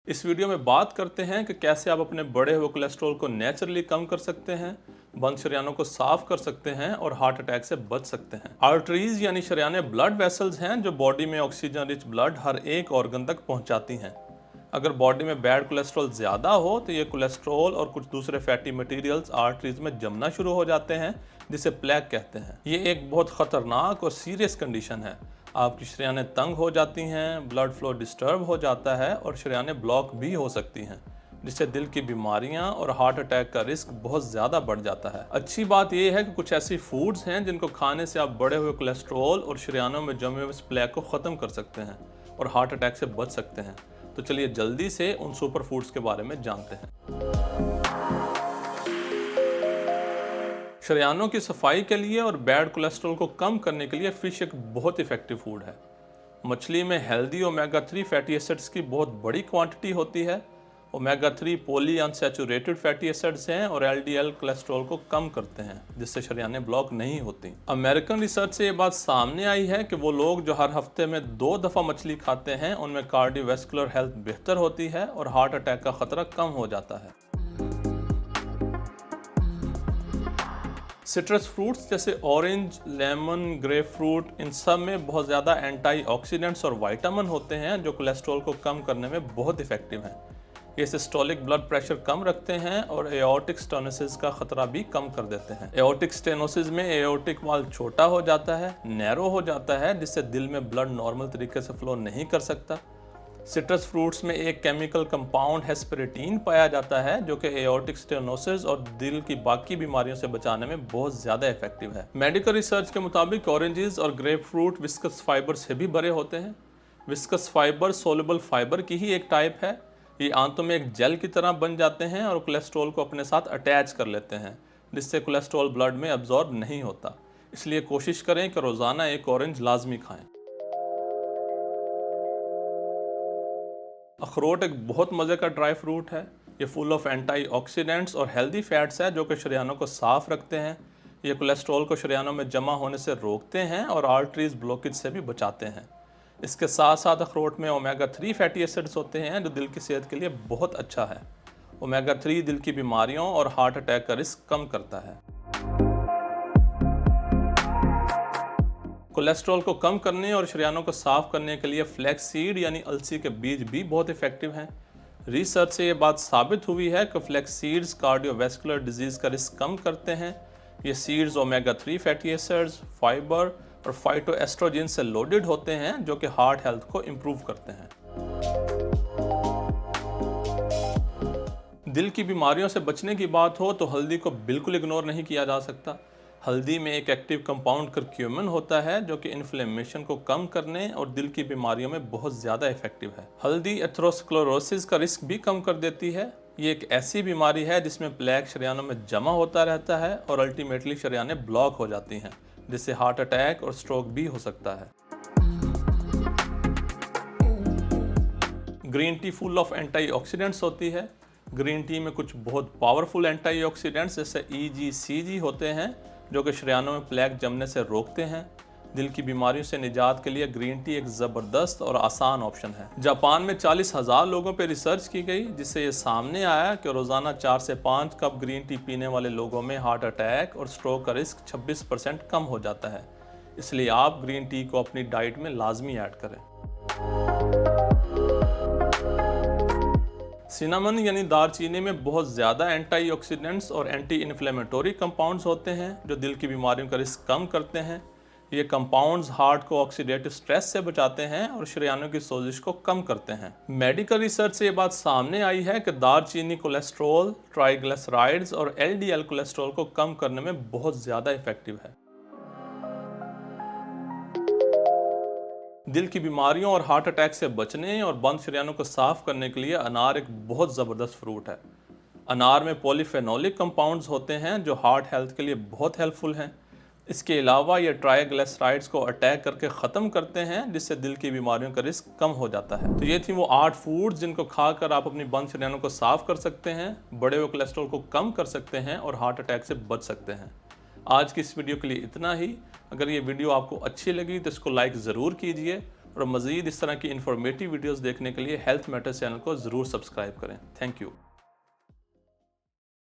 इस वीडियो में बात करते हैं कि कैसे आप अपने बढ़े हुए कोलेस्ट्रॉल को नेचुरली कम कर सकते हैं, बंद शरेयानों को साफ कर सकते हैं और हार्ट अटैक से बच सकते हैं। आर्टरीज यानी शरेयाने ब्लड वेसल्स हैं जो बॉडी में ऑक्सीजन रिच ब्लड हर एक ऑर्गन तक पहुंचाती हैं। अगर बॉडी में बैड कोलेस्ट्रॉल ज़्यादा हो तो ये कोलेस्ट्रॉल और कुछ दूसरे फैटी मटेरियल्स आर्टरीज में जमना शुरू हो जाते हैं, जिसे प्लेक कहते हैं। ये एक बहुत ख़तरनाक और सीरियस कंडीशन है। आपकी शरेयानें तंग हो जाती हैं, ब्लड फ्लो डिस्टर्ब हो जाता है और शरेयानें ब्लॉक भी हो सकती हैं, जिससे दिल की बीमारियां और हार्ट अटैक का रिस्क बहुत ज़्यादा बढ़ जाता है। अच्छी बात यह है कि कुछ ऐसी फूड्स हैं जिनको खाने से आप बढ़े हुए कोलेस्ट्रॉल और शरेयानों में जमे हुए प्लेक को ख़त्म कर सकते हैं और हार्ट अटैक से बच सकते हैं। तो चलिए जल्दी से उन सुपर फूड्स के बारे में जानते हैं। शरेयानों की सफाई के लिए और बैड कोलेस्ट्रॉल को कम करने के लिए फ़िश एक बहुत इफ़ेक्टिव फूड है। मछली में हेल्दी ओमेगा 3 फैटी एसिड्स की बहुत बड़ी क्वांटिटी होती है। Omega 3 poly unsaturated fatty acids हैं और एलडीएल कोलेस्ट्रॉल को कम करते हैं, जिससे शरेयानें ब्लॉक नहीं होती। अमेरिकन रिसर्च से ये बात सामने आई है कि वो लोग जो हर हफ्ते में 2 दफ़ा मछली खाते हैं उनमें कार्डियोवैस्कुलर हेल्थ बेहतर होती है और हार्ट अटैक का खतरा कम हो जाता है। सिट्रस फ्रूट्स जैसे ऑरेंज, लेमन, ग्रेप फ्रूट, इन सब में बहुत ज़्यादा एंटीऑक्सीडेंट्स और विटामिन होते हैं जो कोलेस्ट्रॉल को कम करने में बहुत इफेक्टिव हैं। ये सिस्टोलिक ब्लड प्रेशर कम रखते हैं और एओर्टिक स्टेनोसिस का खतरा भी कम कर देते हैं। एओर्टिक स्टेनोसिस में एओर्टिक वाल्व छोटा हो जाता है, नैरो हो जाता है, जिससे दिल में ब्लड नॉर्मल तरीके से फ्लो नहीं कर सकता। सिट्रस फ्रूट्स में एक केमिकल कंपाउंड हेस्पेरेटिन पाया जाता है जो कि एओर्टिक स्टेनोसिस और दिल की बाकी बीमारियों से बचाने में बहुत ज़्यादा इफेक्टिव है। मेडिकल रिसर्च के मुताबिक ऑरेंजेस और ग्रेप फ्रूट विस्कस फाइबर से भी भरे होते हैं। विस्कस फाइबर सोलुबल फाइबर की ही एक टाइप है। ये आंतों में एक जेल की तरह बन जाते हैं और कोलेस्ट्रॉल को अपने साथ अटैच कर लेते हैं, जिससे कोलेस्ट्रॉल ब्लड में अब्जॉर्ब नहीं होता। इसलिए कोशिश करें कि रोज़ाना एक ऑरेंज लाजमी खाएं। अखरोट एक बहुत मज़े का ड्राई फ्रूट है। ये फुल ऑफ एंटीऑक्सीडेंट्स और हेल्दी फैट्स है जो कि शरेयानों को साफ रखते हैं। ये कोलेस्ट्रॉल को शरेयानों में जमा होने से रोकते हैं और आर्टरीज ब्लॉकेज से भी बचाते हैं। इसके साथ साथ अखरोट में ओमेगा 3 फैटी एसिड्स होते हैं जो दिल की सेहत के लिए बहुत अच्छा है। ओमेगा 3 दिल की बीमारियों और हार्ट अटैक का रिस्क कम करता है। कोलेस्ट्रॉल को कम करने और शरेयानों को साफ करने के लिए फ्लैक्स सीड यानी अलसी के बीज भी बहुत इफेक्टिव हैं। रिसर्च से ये बात साबित हुई है कि फ्लैक्स सीड्स कार्डियोवैस्कुलर डिजीज़ का रिस्क कम करते हैं। ये seeds omega 3 fatty acids, fibre और फाइटोएस्ट्रोजन से लोडेड होते हैं जो कि हार्ट हेल्थ को इम्प्रूव करते हैं। दिल की बीमारियों से बचने की बात हो तो हल्दी को बिल्कुल इग्नोर नहीं किया जा सकता। हल्दी में एक एक्टिव कंपाउंड करक्यूमिन होता है जो कि इन्फ्लेमेशन को कम करने और दिल की बीमारियों में बहुत ज़्यादा इफेक्टिव है। हल्दी एथेरोस्क्लेरोसिस का रिस्क भी कम कर देती है। ये एक ऐसी बीमारी है जिसमें प्लेक शरेयानों में जमा होता रहता है और अल्टीमेटली शरेयानें ब्लॉक हो जाती हैं, जिससे हार्ट अटैक और स्ट्रोक भी हो सकता है। Green tea full of antioxidants होती है। ग्रीन टी में कुछ बहुत पावरफुल एंटीऑक्सीडेंट्स जैसे EGCG होते हैं जो कि शरेयानों में प्लेक जमने से रोकते हैं। दिल की बीमारियों से निजात के लिए ग्रीन टी एक ज़बरदस्त और आसान ऑप्शन है। जापान में 40,000 लोगों पर रिसर्च की गई जिससे ये सामने आया कि रोज़ाना 4 से 5 कप ग्रीन टी पीने वाले लोगों में हार्ट अटैक और स्ट्रोक का रिस्क 26% कम हो जाता है। इसलिए आप ग्रीन टी को अपनी डाइट में लाजमी ऐड करें। सिनामन यानी दालचीनी में बहुत ज़्यादा एंटीऑक्सीडेंट्स और एंटी इन्फ्लेमेटरी कंपाउंड्स होते हैं जो दिल की बीमारियों का रिस्क कम करते हैं। ये कंपाउंड्स हार्ट को ऑक्सीडेटिव स्ट्रेस से बचाते हैं और शरेयानों की सोजिश को कम करते हैं। मेडिकल रिसर्च से ये बात सामने आई है कि दालचीनी कोलेस्ट्रॉल, ट्राइग्लिसराइड्स और LDL कोलेस्ट्रॉल को कम करने में बहुत ज़्यादा इफेक्टिव है। दिल की बीमारियों और हार्ट अटैक से बचने और बंद शरेयानों को साफ करने के लिए अनार एक बहुत ज़बरदस्त फ्रूट है। अनार में पॉलीफेनोलिक कंपाउंड्स होते हैं जो हार्ट हेल्थ के लिए बहुत हेल्पफुल हैं। इसके अलावा ये ट्राइग्लिसराइड्स को अटैक करके ख़त्म करते हैं, जिससे दिल की बीमारियों का रिस्क कम हो जाता है। तो ये थी वो 8 फूड्स जिनको खाकर आप अपनी बंद शरेयानों को साफ कर सकते हैं, बड़े हुए कोलेस्ट्रॉल को कम कर सकते हैं और हार्ट अटैक से बच सकते हैं। आज की इस वीडियो के लिए इतना ही। अगर ये वीडियो आपको अच्छी लगी तो इसको लाइक ज़रूर कीजिए और मज़ीद इस तरह की इन्फॉर्मेटिव वीडियोस देखने के लिए हेल्थ मैटर्स चैनल को ज़रूर सब्सक्राइब करें। Thank you.